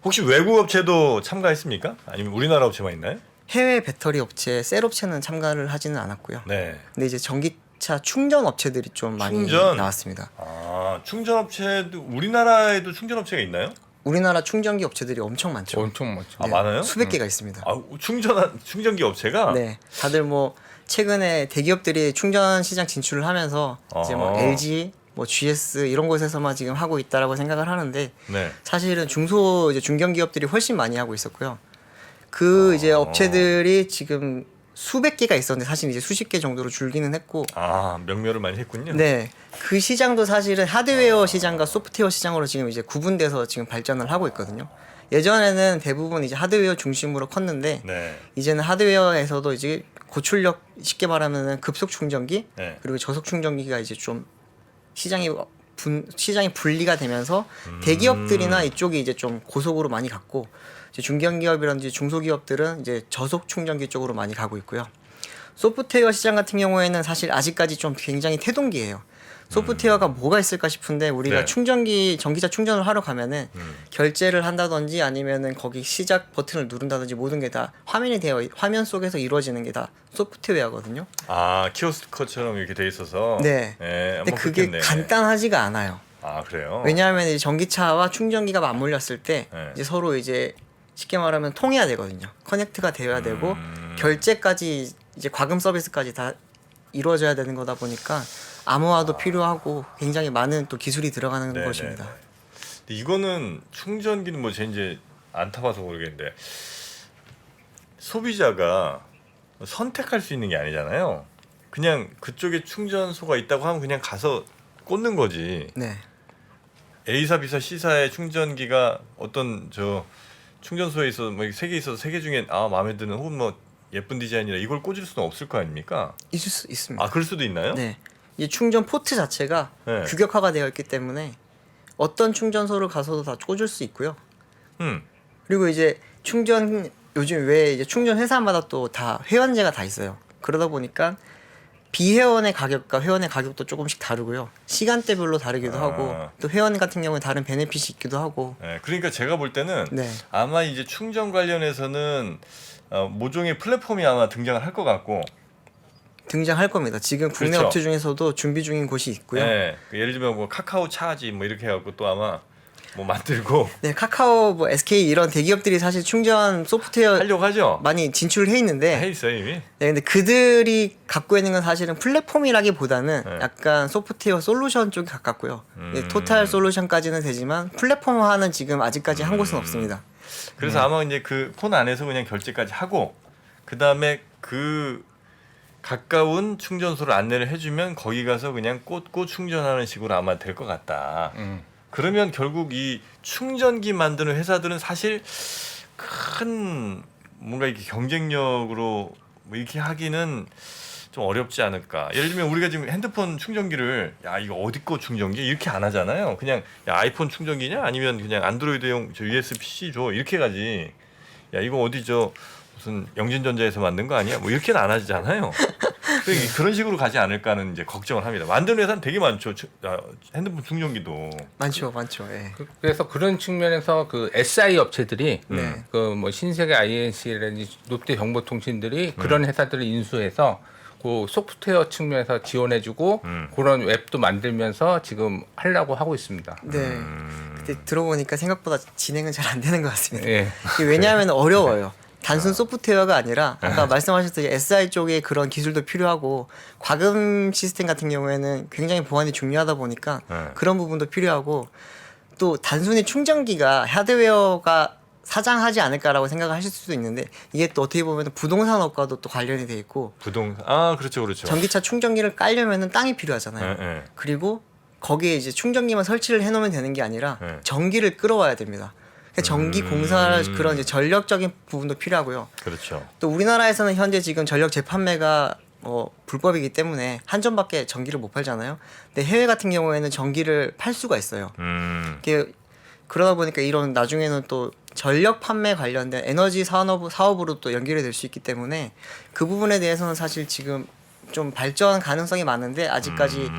혹시 외국 업체도 참가했습니까? 아니면 우리나라 업체만 있나요? 해외 배터리 업체, 셀 업체는 참가를 하지는 않았고요. 네. 근데 이제 전기차 충전 업체들이 좀 많이 충전? 나왔습니다. 아, 충전업체도 우리나라에도 충전업체가 있나요? 우리나라 충전기 업체들이 엄청 많죠. 엄청 많죠. 아, 많아요? 수백 개가 있습니다. 아, 충전기 업체가? 네, 다들 뭐 최근에 대기업들이 충전 시장 진출을 하면서 이제 뭐 LG, 뭐 GS 이런 곳에서만 지금 하고 있다라고 생각을 하는데 네. 사실은 중소 이제 중견기업들이 훨씬 많이 하고 있었고요. 그 이제 업체들이 지금 수백 개가 있었는데 사실 이제 수십 개 정도로 줄기는 했고, 아, 명멸을 많이 했군요. 네, 그 시장도 사실은 하드웨어 시장과 소프트웨어 시장으로 지금 이제 구분돼서 지금 발전을 하고 있거든요. 예전에는 대부분 이제 하드웨어 중심으로 컸는데 네. 이제는 하드웨어에서도 이제 고출력, 쉽게 말하면은 급속 충전기 네. 그리고 저속 충전기가 이제 좀 시장이 분리가 되면서 대기업들이나 이쪽이 이제 좀 고속으로 많이 갔고, 이제 중견기업이라든지 중소기업들은 이제 저속 충전기 쪽으로 많이 가고 있고요. 소프트웨어 시장 같은 경우에는 사실 아직까지 좀 굉장히 태동기예요. 소프트웨어가 뭐가 있을까 싶은데 우리가 네. 전기차 충전을 하러 가면은 결제를 한다든지 아니면은 거기 시작 버튼을 누른다든지 모든 게 다 화면 속에서 이루어지는 게 다 소프트웨어거든요. 아, 키오스크처럼 이렇게 돼 있어서. 네. 네, 근데 한번 그게 그렇겠네. 간단하지가 않아요. 아, 그래요? 왜냐하면 이제 전기차와 충전기가 맞물렸을 때 네. 이제 서로 이제 쉽게 말하면 통해야 되거든요. 커넥트가 되어야 되고 결제까지 이제 과금 서비스까지 다 이루어져야 되는 거다 보니까 암호화도 필요하고 굉장히 많은 또 기술이 들어가는 네, 것입니다. 네, 네. 근데 이거는 충전기는 뭐 제 이제 안 타봐서 모르겠는데 소비자가 선택할 수 있는 게 아니잖아요. 그냥 그쪽에 충전소가 있다고 하면 그냥 가서 꽂는 거지. 네. A사, B사, C사의 충전기가 어떤 저 충전소에 있어서 뭐 세 개 있어서 세 개 중에 아 마음에 드는 혹은 뭐 예쁜 디자인이라 이걸 꽂을 수는 없을 거 아닙니까? 있을 수 있습니다. 아 그럴 수도 있나요? 네. 이 충전 포트 자체가 네. 규격화가 되어 있기 때문에 어떤 충전소를 가서도 다 꽂을 수 있고요. 그리고 이제 요즘 왜 이제 충전 회사마다 또 다 회원제가 다 있어요. 그러다 보니까 비회원의 가격과 회원의 가격도 조금씩 다르고요. 시간대별로 다르기도 하고 또 회원 같은 경우는 다른 베네핏이 있기도 하고. 네, 그러니까 제가 볼 때는 네. 아마 이제 충전 관련해서는 모종의 플랫폼이 아마 등장을 할 것 같고. 등장할 겁니다. 지금 국내 그렇죠. 업체 중에서도 준비 중인 곳이 있고요. 네, 그 예를 들면 뭐 카카오 차지 뭐 이렇게 해갖고 또 아마 뭐 만들고 네, 카카오, 뭐 SK 이런 대기업들이 사실 충전 소프트웨어 하려고 하죠. 많이 진출을 해 있는데, 해 있어요 이미. 네, 근데 그들이 갖고 있는 건 사실은 플랫폼이라기보다는 네. 약간 소프트웨어 솔루션 쪽에 가깝고요. 토탈 솔루션까지는 되지만 플랫폼화는 지금 아직까지 한 곳은 없습니다. 그래서 아마 이제 그 폰 안에서 그냥 결제까지 하고 그 다음에 그 가까운 충전소를 안내를 해주면 거기 가서 그냥 꽂고 충전하는 식으로 아마 될 것 같다. 그러면 결국 이 충전기 만드는 회사들은 사실 큰 뭔가 이렇게 경쟁력으로 뭐 이렇게 하기는 좀 어렵지 않을까. 예를 들면 우리가 지금 핸드폰 충전기를 야 이거 어디 거 충전기 이렇게 안 하잖아요. 그냥 야 아이폰 충전기냐 아니면 그냥 안드로이드용 저 USB-C 줘 이렇게 가지. 야 이거 어디 저 무슨 영진전자에서 만든 거 아니야? 뭐 이렇게는 안 하잖아요. 그런 식으로 가지 않을까 하는 이제 걱정을 합니다. 만드는 회사는 되게 많죠. 핸드폰 충전기도. 많죠. 예. 그래서 그런 측면에서 그 SI 업체들이 네. 그 뭐 신세계 INC라든지 롯데 정보통신들이 그런 회사들을 인수해서 그 소프트웨어 측면에서 지원해주고 그런 웹도 만들면서 지금 하려고 하고 있습니다. 네. 근데 들어보니까 생각보다 진행은 잘 안 되는 것 같습니다. 예. 이게 왜냐하면 어려워요. 단순 소프트웨어가 아니라 아까 말씀하셨듯이 SI 쪽에 그런 기술도 필요하고 과금 시스템 같은 경우에는 굉장히 보안이 중요하다 보니까 그런 부분도 필요하고 또 단순히 충전기가 하드웨어가 사장하지 않을까라고 생각을 하실 수도 있는데 이게 또 어떻게 보면 부동산업과도 또 관련이 돼 있고 그렇죠. 전기차 충전기를 깔려면은 땅이 필요하잖아요. 네. 그리고 거기에 이제 충전기만 설치를 해놓으면 되는 게 아니라 네. 전기를 끌어와야 됩니다. 전기 공사 그런 이제 전력적인 부분도 필요하고요. 그렇죠. 또 우리나라에서는 현재 지금 전력 재판매가 불법이기 때문에 한전밖에 전기를 못 팔잖아요. 근데 해외 같은 경우에는 전기를 팔 수가 있어요. 그러다 보니까 이런 나중에는 또 전력 판매 관련된 에너지 사업으로 또 연결이 될 수 있기 때문에 그 부분에 대해서는 사실 지금 좀 발전 가능성이 많은데 아직까지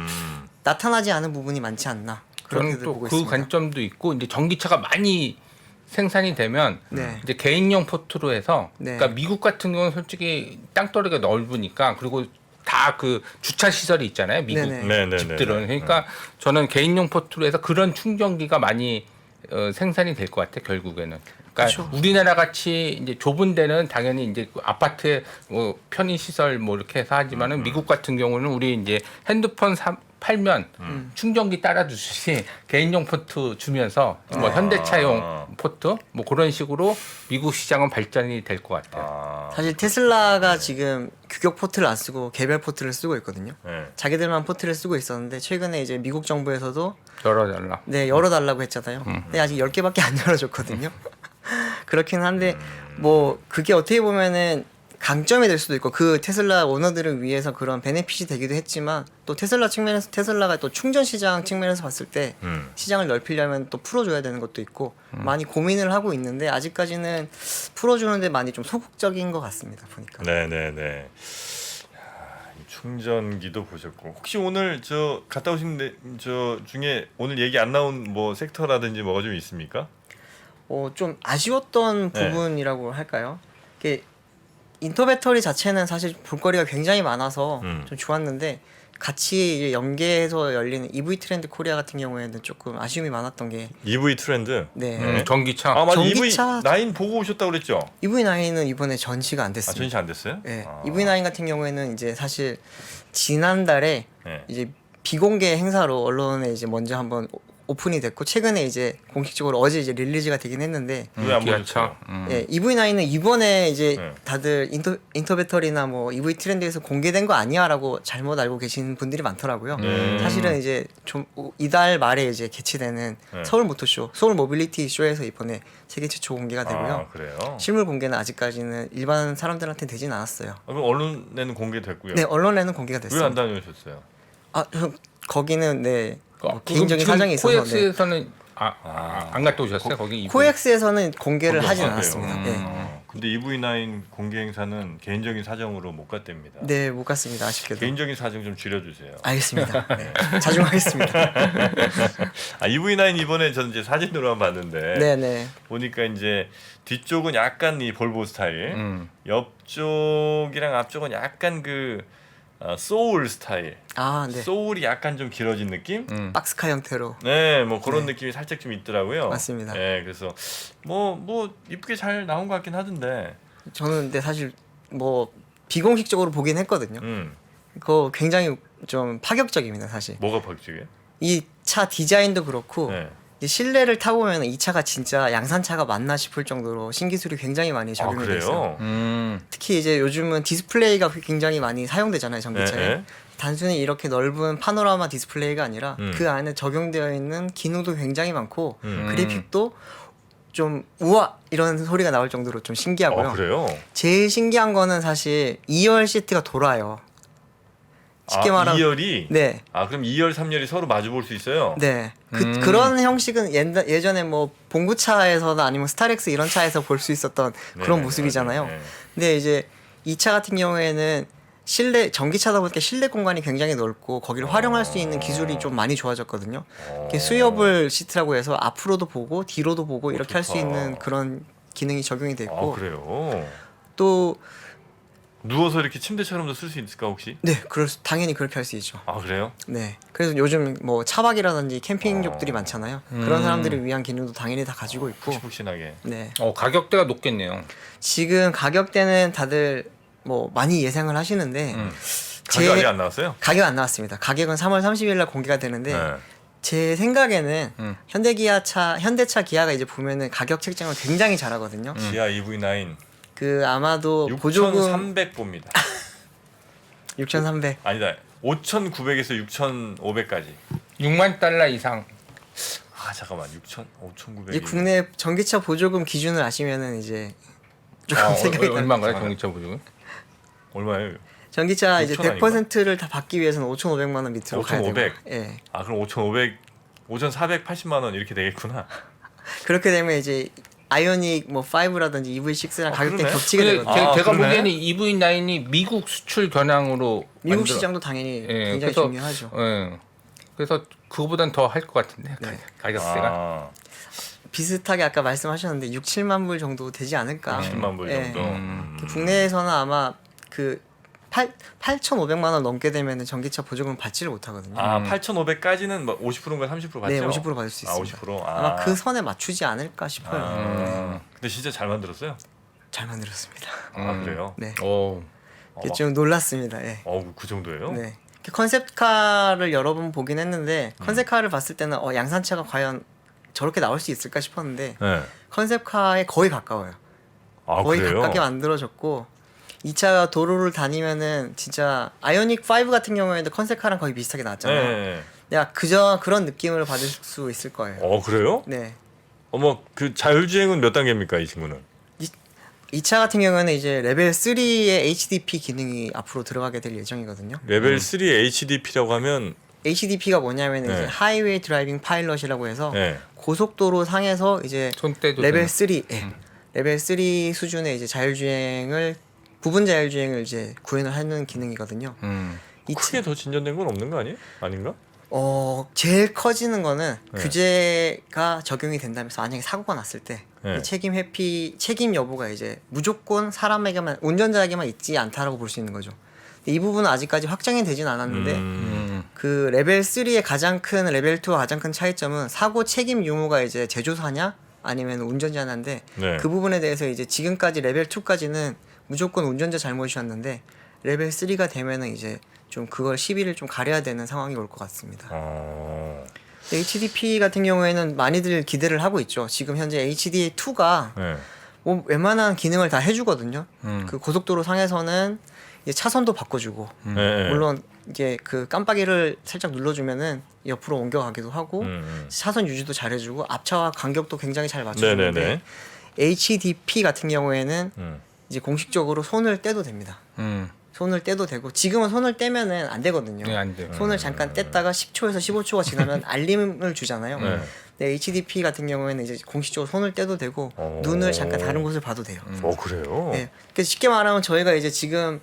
나타나지 않은 부분이 많지 않나 저는 그렇게 또 보고 그 있습니다. 관점도 있고 이제 전기차가 많이 생산이 되면 네. 이제 개인용 포트로 해서 네. 그러니까 미국 같은 경우는 솔직히 땅덩어리가 넓으니까 그리고 다 그 주차 시설이 있잖아요. 미국 네네. 네네네. 집들은 그러니까 저는 개인용 포트로 해서 그런 충전기가 많이 생산이 될 것 같아 결국에는. 그러니까 그쵸. 우리나라 같이 이제 좁은 데는 당연히 이제 그 아파트에 뭐 편의 시설 뭐 이렇게 해서 하지만은 미국 같은 경우는 우리 이제 핸드폰 팔면 충전기 따라주듯이 개인용 포트 주면서 뭐 현대차용 포트 뭐 그런 식으로 미국 시장은 발전이 될 것 같아요. 아, 사실 테슬라가 지금 규격 포트를 안 쓰고 개별 포트를 쓰고 있거든요. 네. 자기들만 포트를 쓰고 있었는데 최근에 이제 미국 정부에서도 열어달라. 네 열어달라고 했잖아요. 근데 아직 10개밖에 안 열어줬거든요. 그렇긴 한데 뭐 그게 어떻게 보면은 강점이 될 수도 있고 그 테슬라 오너들을 위해서 그런 베네핏이 되기도 했지만 또 테슬라 측면에서 테슬라가 또 충전 시장 측면에서 봤을 때 시장을 넓히려면 또 풀어줘야 되는 것도 있고 많이 고민을 하고 있는데 아직까지는 풀어주는데 많이 좀 소극적인 것 같습니다 보니까. 네네네. 충전기도 보셨고 혹시 오늘 저 갔다 오신 저 중에 오늘 얘기 안 나온 뭐 섹터라든지 뭐가 좀 있습니까? 좀 아쉬웠던 네. 부분이라고 할까요? 이게 인터배터리 자체는 사실 볼거리가 굉장히 많아서 좀 좋았는데 같이 이제 연계해서 열리는 EV 트렌드 코리아 같은 경우에는 조금 아쉬움이 많았던 게 EV 트렌드. 네. 전기차. 아 맞아. 전기차- EV9 보고 오셨다고 그랬죠? EV9은 이번에 전시가 안 아 됐습니다. 전시 안 됐어요? 네. 아. EV9 같은 경우에는 이제 사실 지난달에 네. 이제 비공개 행사로 언론에 이제 먼저 한번 오픈이 됐고 최근에 이제 공식적으로 어제 이제 릴리즈가 되긴 했는데 왜안 기아차. 보셨어요? 예, EV9은 이번에 이제 네. 다들 인터배터리나 뭐 EV 트렌드에서 공개된 거 아니야라고 잘못 알고 계신 분들이 많더라고요. 사실은 이제 좀 이달 말에 이제 개최되는 네. 서울 모터쇼, 서울 모빌리티 쇼에서 이번에 세계 최초 공개가 되고요. 아 그래요? 실물 공개는 아직까지는 일반 사람들한테 되진 않았어요. 아, 그럼 언론에는 공개됐고요. 네, 언론에는 공개가 왜 안 됐습니다. 다녀오셨어요? 저 거기는 네 그럼 개인적인 지금 사정이 있어서 네. 코엑스에서는 안 갔다 오셨어요? 거기 코엑스에서는 공개를 거기 하진 안 않았습니다. 갔대요. 네. 근데 EV9 공개 행사는 개인적인 사정으로 못 갔답니다. 네, 못 갔습니다. 아쉽게도. 개인적인 사정 좀 줄여주세요. 알겠습니다. 네. 자중하겠습니다. 아 EV9 이번에 저는 이제 사진으로만 봤는데 네, 네. 보니까 이제 뒤쪽은 약간 이 볼보 스타일, 옆쪽이랑 앞쪽은 약간 그 소울 스타일. 아, 네. 소울이 약간 좀 길어진 느낌? 박스카 형태로. 네, 뭐 그런 네. 느낌이 살짝 좀 있더라고요. 맞습니다. 네, 그래서 뭐 이쁘게 잘 나온 것 같긴 하던데. 저는 근데 사실 뭐 비공식적으로 보긴 했거든요. 그거 굉장히 좀 파격적입니다, 사실. 뭐가 박지게? 이 차 디자인도 그렇고 네. 이 실내를 타고 보면 이 차가 진짜 양산차가 맞나 싶을 정도로 신기술이 굉장히 많이 아 적용이 돼 있어요. 그래요? 특히 이제 요즘은 디스플레이가 굉장히 많이 사용되잖아요, 전기차에. 네, 네. 단순히 이렇게 넓은 파노라마 디스플레이가 아니라 그 안에 적용되어 있는 기능도 굉장히 많고 그래픽도 좀 우와 이런 소리가 나올 정도로 좀 신기하고요. 아 그래요? 제일 신기한 거는 사실 2열 시트가 돌아요. 쉽게 말하면 2열이? 네. 아 그럼 2열, 3열이 서로 마주 볼 수 있어요? 네. 그런 형식은 예전에 뭐 봉구차에서나 아니면 스타렉스 이런 차에서 볼 수 있었던 그런 네, 모습이잖아요. 네, 네. 근데 이제 이 차 같은 경우에는 실내 전기차다 보니까 실내 공간이 굉장히 넓고 거기를 활용할 수 있는 기술이 좀 많이 좋아졌거든요. 이렇게 수여블 시트라고 해서 앞으로도 보고 뒤로도 보고 이렇게 할 수 좋다. 있는 그런 기능이 적용이 돼 아 있고 그래요? 또 누워서 이렇게 침대처럼도 쓸 수 있을까 혹시? 네, 당연히 그렇게 할 수 있죠. 아 그래요? 네. 그래서 요즘 뭐 차박이라든지 캠핑족들이 많잖아요. 그런 사람들을 위한 기능도 당연히 다 가지고 있고. 푹신푹신하게. 네. 가격대가 높겠네요. 지금 가격대는 다들 뭐 많이 예상을 하시는데 가격 아직 안 나왔어요? 가격 안 나왔습니다. 가격은 3월 30일 날 공개가 되는데 네. 제 생각에는 현대차 기아가 이제 보면은 가격 책정을 굉장히 잘하거든요. 기아 EV9 그 아마도 보조금 6,300보입니다. 6,300. 아니다. 5,900에서 6,500까지. 6만 달러 이상. 아 잠깐만 5,900. 이 국내 전기차 보조금 기준을 아시면은 이제 조금 생각이 나. 얼마인가요 전기차 보조금? 얼마예요? 전기차 이제 6,000 100%를 다 받기 위해서는 5,500만 원 밑으로 가야 5,500? 되고. 예. 아 그럼 5,480만 원 이렇게 되겠구나. 그렇게 되면 이제 아이오닉 뭐 5라든지 EV6랑 가격대 그러네. 겹치게 근데 되거든요. 제가 그러네. 보기에는 EV9이 미국 수출 겨냥으로 미국 만들어- 시장도 당연히 예, 굉장히 그래서- 중요하죠. 그래서 그거보단 더 할 것 같은데 네. 가격대가. 아. 비슷하게 아까 말씀하셨는데 6, 7만 불 정도 되지 않을까. 60만 불 예. 정도. 국내에서는 아마 그 8,500만 원 넘게 되면 전기차 보조금을 받지를 못하거든요. 아 8,500까지는 뭐 50%인가 30% 받죠? 네, 50% 받을 수 있습니다. 50%. 아마 그 선에 맞추지 않을까 싶어요. 근데 진짜 잘 만들었어요? 잘 만들었습니다. 아 그래요? 네. 오. 이게 좀 놀랐습니다. 예. 그 정도예요? 네. 컨셉카를 여러 번 보긴 했는데 컨셉카를 봤을 때는 양산차가 과연 저렇게 나올 수 있을까 싶었는데 네. 컨셉카에 거의 가까워요. 아 거의 그래요? 가깝게 만들어졌고 이 차가 도로를 다니면은 진짜 아이오닉 5 같은 경우에도 컨셉카랑 거의 비슷하게 나왔잖아요. 네. 내가 그저 그런 느낌을 받을 수 있을 거예요. 그래요? 네. 어머 그 자율주행은 몇 단계입니까 이 친구는? 이 차 같은 경우에는 이제 레벨 3의 HDP 기능이 앞으로 들어가게 될 예정이거든요. 레벨 3 HDP라고 하면 HDP가 뭐냐면 네. 이제 하이웨이 드라이빙 파일럿이라고 해서 네. 고속도로 상에서 이제 손떼도 레벨 되는. 3, 레벨 3 수준의 이제 자율주행을 부분 자율주행을 이제 구현을 하는 기능이거든요. 이 크게 더 진전된 건 없는 거 아니에요? 아닌가? 제일 커지는 거는 네. 규제가 적용이 된다면서 만약에 사고가 났을 때 네. 이 책임 여부가 이제 무조건 사람에게만 운전자에게만 있지 않다라고 볼 수 있는 거죠. 이 부분은 아직까지 확정이 되진 않았는데 그 레벨 3의 가장 큰 레벨 2와 가장 큰 차이점은 사고 책임 유무가 이제 제조사냐 아니면 운전자냐인데 네. 그 부분에 대해서 이제 지금까지 레벨 2까지는 무조건 운전자 잘못이었는데 레벨 3가 되면은 이제 좀 그걸 시비를 좀 가려야 되는 상황이 올 것 같습니다. HDP 같은 경우에는 많이들 기대를 하고 있죠. 지금 현재 HDA2가 네. 뭐 웬만한 기능을 다 해주거든요. 그 고속도로 상에서는 이제 차선도 바꿔주고 네. 물론 이제 그 깜빡이를 살짝 눌러주면은 옆으로 옮겨가기도 하고 차선 유지도 잘해주고 앞차와 간격도 굉장히 잘 맞춰주는데 네네네. HDP 같은 경우에는 이제 공식적으로 손을 떼도 됩니다. 손을 떼도 되고 지금은 손을 떼면은 안 되거든요. 네, 안 돼요. 손을 잠깐 뗐다가 10초에서 15초가 지나면 알림을 주잖아요. 네. 근데 HDP 같은 경우에는 이제 공식적으로 손을 떼도 되고 눈을 잠깐 다른 곳을 봐도 돼요. 그래요? 네. 그래서 쉽게 말하면 저희가 이제 지금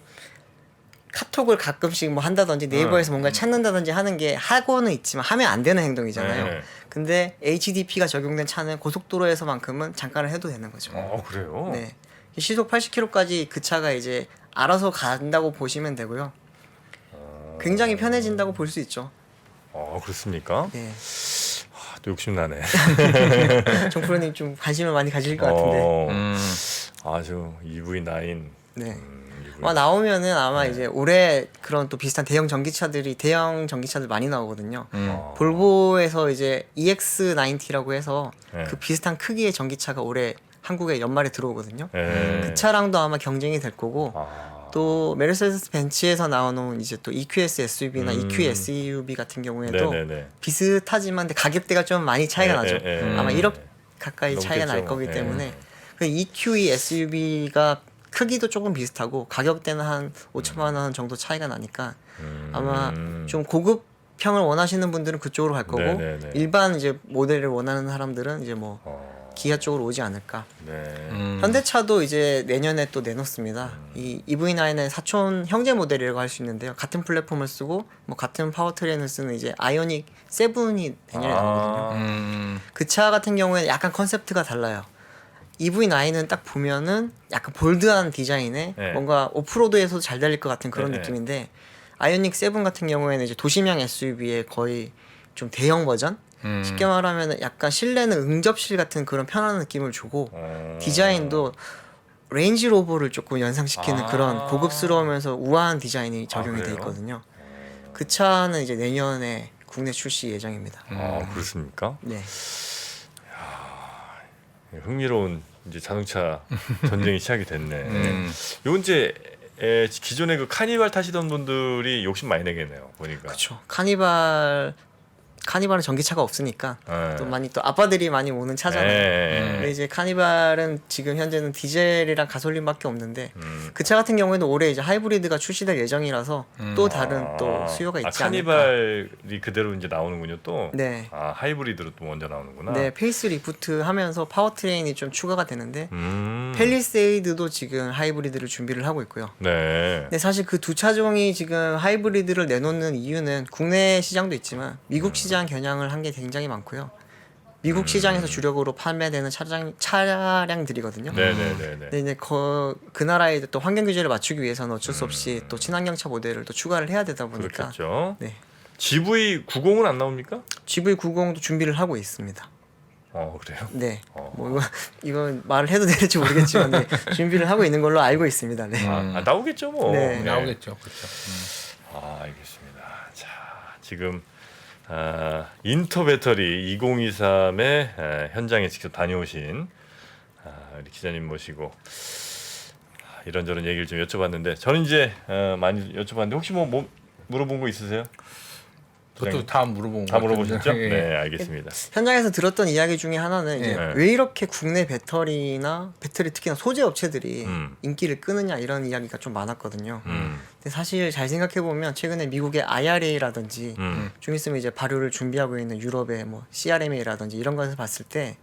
카톡을 가끔씩 뭐 한다든지 네이버에서 뭔가 찾는다든지 하는 게 하고는 있지만 하면 안 되는 행동이잖아요. 네. 근데 HDP가 적용된 차는 고속도로에서만큼은 잠깐을 해도 되는 거죠. 그래요? 네. 시속 80km까지 그 차가 이제 알아서 간다고 보시면 되고요. 굉장히 편해진다고 볼 수 있죠. 그렇습니까? 네. 또 욕심나네. 정프로님 좀 관심을 많이 가질 것 같은데. 아주 EV9. 네. EV9. 나오면은 아마 이제 올해 그런 또 비슷한 대형 전기차들 많이 나오거든요. 볼보에서 이제 EX90라고 해서 네. 그 비슷한 크기의 전기차가 올해 한국에 연말에 들어오거든요. 네. 그 차랑도 아마 경쟁이 될 거고 또 메르세데스 벤츠에서 나오는 이제 또 EQS SUV나 EQ SUV 같은 경우에도 네네네. 비슷하지만 근데 가격대가 좀 많이 차이가 나죠. 아마 1억 가까이 차이가 날 넘겠죠. 거기 네. 때문에 그 EQE SUV가 크기도 조금 비슷하고 가격대는 한 5천만 원 정도 차이가 나니까 아마 좀 고급형을 원하시는 분들은 그쪽으로 갈 거고 네네네. 일반 이제 모델을 원하는 사람들은 이제 뭐 기아 쪽으로 오지 않을까. 네. 현대차도 이제 내년에 또 내놓습니다. 이 EV9의 사촌 형제 모델이라고 할 수 있는데요. 같은 플랫폼을 쓰고 뭐 같은 파워트레인을 쓰는 이제 아이오닉 7이 내년에 나오거든요. 그 차 같은 경우에는 약간 컨셉트가 달라요. EV9은 딱 보면은 약간 볼드한 디자인에 네. 뭔가 오프로드에서도 잘 달릴 것 같은 그런 네. 느낌인데 아이오닉 7 같은 경우에는 이제 도심형 SUV의 거의 좀 대형 버전? 쉽게 말하면 약간 실내는 응접실 같은 그런 편안한 느낌을 주고 디자인도 레인지로버를 조금 연상시키는 그런 고급스러우면서 우아한 디자인이 적용이 돼 그래요? 있거든요. 그 차는 이제 내년에 국내 출시 예정입니다. 그렇습니까? 네. 흥미로운 이제 자동차 전쟁이 시작이 됐네. 요 이제 기존에 그 카니발 타시던 분들이 욕심 많이 내겠네요. 보니까. 그렇죠. 카니발은 전기차가 없으니까 네. 또 많이 또 아빠들이 많이 모는 차잖아요. 네. 근데 이제 카니발은 지금 현재는 디젤이랑 가솔린밖에 없는데 그 차 같은 경우에는 올해 이제 하이브리드가 출시될 예정이라서 또 다른 또 수요가 있지 않을까. 카니발이 그대로 이제 나오는군요. 또. 네. 하이브리드로 또 먼저 나오는구나. 네, 페이스 리프트 하면서 파워트레인이 좀 추가가 되는데 음. 펠리세이드도 지금 하이브리드를 준비를 하고 있고요. 네. 근데 사실 그 두 차종이 지금 하이브리드를 내놓는 이유는 국내 시장도 있지만 미국 시장 겨냥을 한 게 굉장히 많고요. 미국 시장에서 주력으로 판매되는 차량들이거든요. 네네네네. 근데 이제 그 나라의 또 환경 규제를 맞추기 위해서는 어쩔 수 없이 또 친환경차 모델을 또 추가를 해야 되다 보니까 그렇겠죠. 네. GV90은 안 나옵니까? GV90도 준비를 하고 있습니다. 그래요? 네. 뭐 이거 말을 해도 될지 모르겠지만 네, 준비를 하고 있는 걸로 알고 있습니다. 네. 나오겠죠 뭐. 네. 나오겠죠. 그렇죠. 알겠습니다. 자, 지금 인터 배터리 2023의 현장에 직접 다녀오신 우리 기자님 모시고 이런저런 얘기를 좀 여쭤봤는데 저는 이제 많이 여쭤봤는데 혹시 뭐 물어본 거 있으세요? 그것도 다 물어본 다 것 물어보셨죠? 같은데. 네, 알겠습니다. 현장에서 들었던 이야기 중에 하나는 이제 네. 왜 이렇게 국내 배터리 특히나 소재 업체들이 인기를 끄느냐 이런 이야기가 좀 많았거든요. 근데 사실 잘 생각해 보면 최근에 미국의 IRA라든지 좀 있으면 이제 발효를 준비하고 있는 유럽의 뭐 CRMA라든지 이런 것을 봤을 때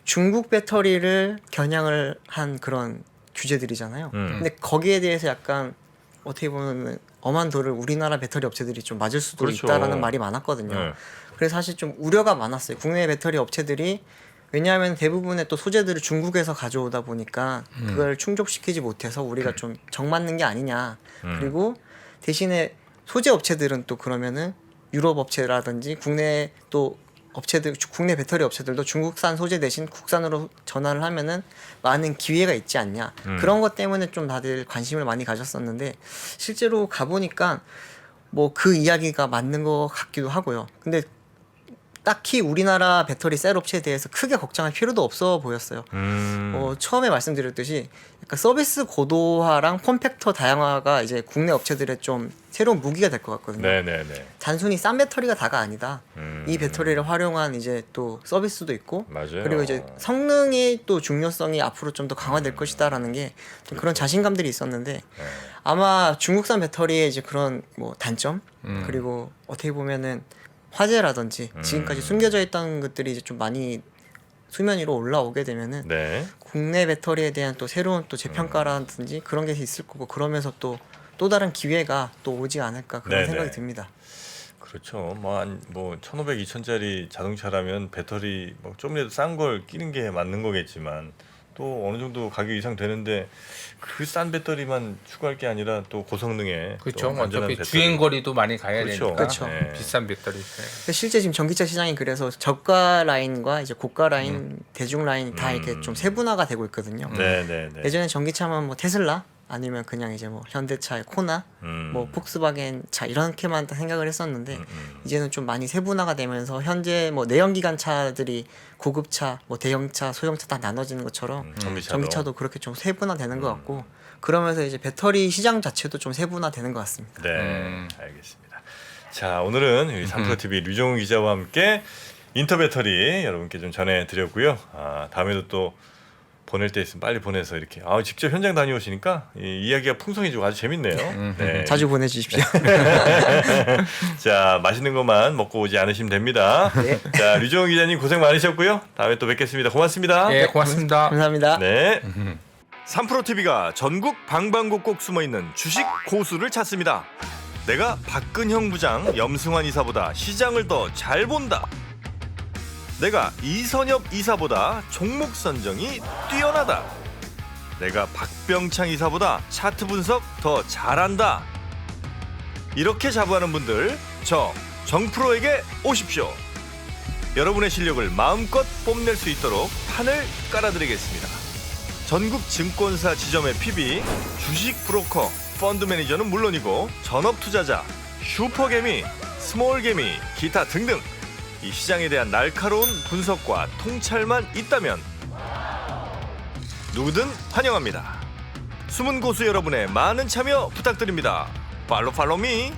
중국 배터리를 겨냥을 한 그런 규제들이잖아요. 근데 거기에 대해서 약간 어떻게 보면 엄한 돌을 우리나라 배터리 업체들이 좀 맞을 수도 그렇죠. 있다라는 말이 많았거든요. 네. 그래서 사실 좀 우려가 많았어요. 국내 배터리 업체들이 왜냐하면 대부분의 또 소재들을 중국에서 가져오다 보니까 그걸 충족시키지 못해서 우리가 좀 정맞는 게 아니냐. 그리고 대신에 소재 업체들은 또 그러면은 유럽 업체라든지 국내 또 업체들 국내 배터리 업체들도 중국산 소재 대신 국산으로 전환을 하면은 많은 기회가 있지 않냐 그런 것 때문에 좀 다들 관심을 많이 가졌었는데 실제로 가보니까 뭐 그 이야기가 맞는 것 같기도 하고요. 근데 딱히 우리나라 배터리 셀 업체에 대해서 크게 걱정할 필요도 없어 보였어요. 처음에 말씀드렸듯이 약간 서비스 고도화랑 폼팩터 다양화가 이제 국내 업체들의 좀 새로운 무기가 될 것 같거든요. 네네네. 단순히 싼 배터리가 다가 아니다. 이 배터리를 활용한 이제 또 서비스도 있고, 맞아요. 그리고 이제 성능의 또 중요성이 앞으로 좀 더 강화될 것이다라는 게 좀 그런 자신감들이 있었는데 아마 중국산 배터리의 이제 그런 뭐 단점 그리고 어떻게 보면은 화재라든지 지금까지 숨겨져 있던 것들이 이제 좀 많이 수면 위로 올라오게 되면은 네. 국내 배터리에 대한 또 새로운 또 재평가라든지 그런 게 있을 거고 그러면서 또 다른 기회가 또 오지 않을까 그런 네네. 생각이 듭니다. 그렇죠. 뭐 1,500, 2,000짜리 자동차라면 배터리 뭐 좀이라도 싼 걸 끼는 게 맞는 거겠지만 또 어느 정도 가격 이상 되는데 그 싼 배터리만 추가할 게 아니라 또 고성능에 그렇죠. 또 안전한 어차피 배터리. 주행 거리도 많이 가야 그렇죠. 되니까 그렇죠. 네. 비싼 배터리. 근데 실제 지금 전기차 시장이 그래서 저가 라인과 이제 고가 라인, 대중 라인 다 이렇게 좀 세분화가 되고 있거든요. 네네네. 예전에 전기차만 뭐 테슬라 아니면 그냥 이제 뭐 현대차의 코나, 뭐 폭스바겐 차 이렇게만 생각을 했었는데 이제는 좀 많이 세분화가 되면서 현재 뭐 내연기관 차들이 고급차, 뭐 대형차, 소형차 다 나눠지는 것처럼 전기차도 그렇게 좀 세분화되는 것 같고 그러면서 이제 배터리 시장 자체도 좀 세분화되는 것 같습니다. 네, 알겠습니다. 자, 오늘은 우리 3프로TV 류정우 기자와 함께 인터 배터리 여러분께 좀 전해드렸고요. 다음에도 또 보낼 때 있으면 빨리 보내서 이렇게 직접 현장 다녀오시니까 이야기가 풍성해지고 아주 재밌네요. 네. 자주 보내주십시오. 자, 맛있는 것만 먹고 오지 않으시면 됩니다. 네. 자, 류정우 기자님 고생 많으셨고요. 다음에 또 뵙겠습니다. 고맙습니다. 네, 고맙습니다. 감사합니다. 네. 3프로TV가 전국 방방곡곡 숨어있는 주식 고수를 찾습니다. 내가 박근형 부장, 염승환 이사보다 시장을 더 잘 본다. 내가 이선엽 이사보다 종목 선정이 뛰어나다. 내가 박병창 이사보다 차트 분석 더 잘한다. 이렇게 자부하는 분들, 저 정프로에게 오십시오. 여러분의 실력을 마음껏 뽐낼 수 있도록 판을 깔아드리겠습니다. 전국 증권사 지점의 PB, 주식 브로커, 펀드 매니저는 물론이고 전업 투자자, 슈퍼개미, 스몰개미, 기타 등등 이 시장에 대한 날카로운 분석과 통찰만 있다면 누구든 환영합니다. 숨은 고수 여러분의 많은 참여 부탁드립니다. 팔로우 미.